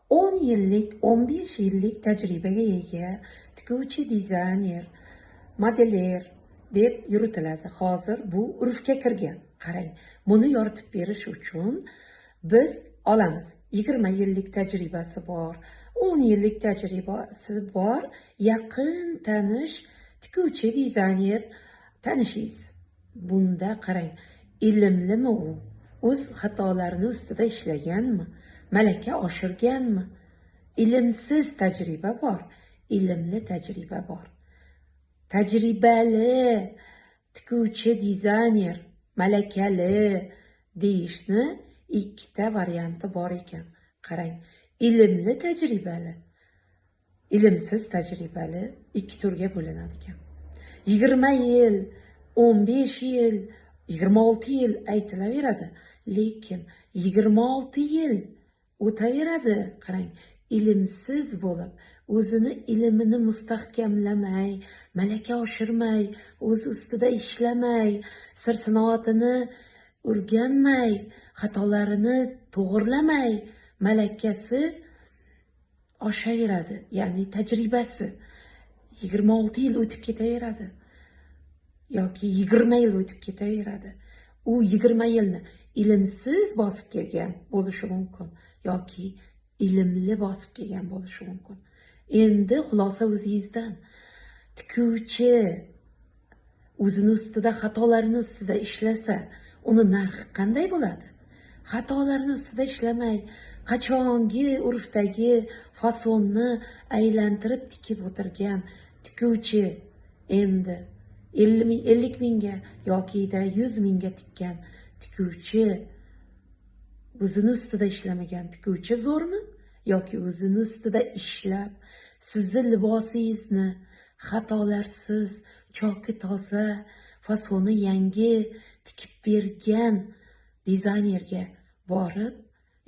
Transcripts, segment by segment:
10 yillik, 15 yillik tajribaga ega tikuvchi, dizayner, modeler deb yuritiladi. Hozir bu urfga kirgan. Qarang, buni yoritib berish uchun biz olamiz. 20 yillik tajribasi bor, 10 yillik tajribasi bor, yaqin tanish tikuvchi, dizayner tanishingiz. Bunda qarang, ilmlimi u? O'z xatolarini ustida ishlaganmi? Malaka oshirganmi? Ilmsiz tajriba bor, ilmli tajriba bor. Tajribali tikuvchi, dizayner, malakali deyishni ikkita varianti bor ekan. Qarang, ilmli tajribali, ilmsiz tajribali ikki turga bo'linadi ekan. 20 yil, 15 yil, 26 yil aytilaveradi, lekin 26 yil o'taveradi. Qarang, ilmsiz bo'lib, o'zini ilmini mustahkamlamay, malaka oshirmay, o'z ustida ishlamay, sir sinoatini o'rganmay, xatolarini to'g'irlamay, malakasi oshaveradi. Ya'ni tajribasi 26 yil o'tib ketaveradi yoki 20 yil o'tib ketaveradi. U 20 yilni ilmsiz bosib kelgan bo'lishi mumkin yoki ilmli bosib kelgan bo'lishi mumkin. Endi xulosa o'zingizdan. Tikuvchi o'zini ustida, xatolarini ustida ishlasa, uni narxi qanday bo'ladi? Xatolarini ustida ishlamay, qachongi urfdagi fasonni aylantirib tikib o'tirgan tikuvchi endi 50 mingga yoki 100 mingga tikkan tikuvchi, o'zini ustida ishlamagan tikuvchi zo'rmi? Yoki o'zini ustida ishlab, sizni libosingizni xatolarsiz, choki toza, fasoni yangi tikib bergan dizaynerga borib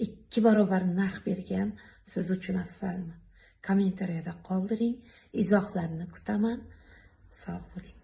2 barobar narx bergan siz uchun afzalmi? Kommentariyada qoldiring, izohlarni kutaman. Sog' bo'ling.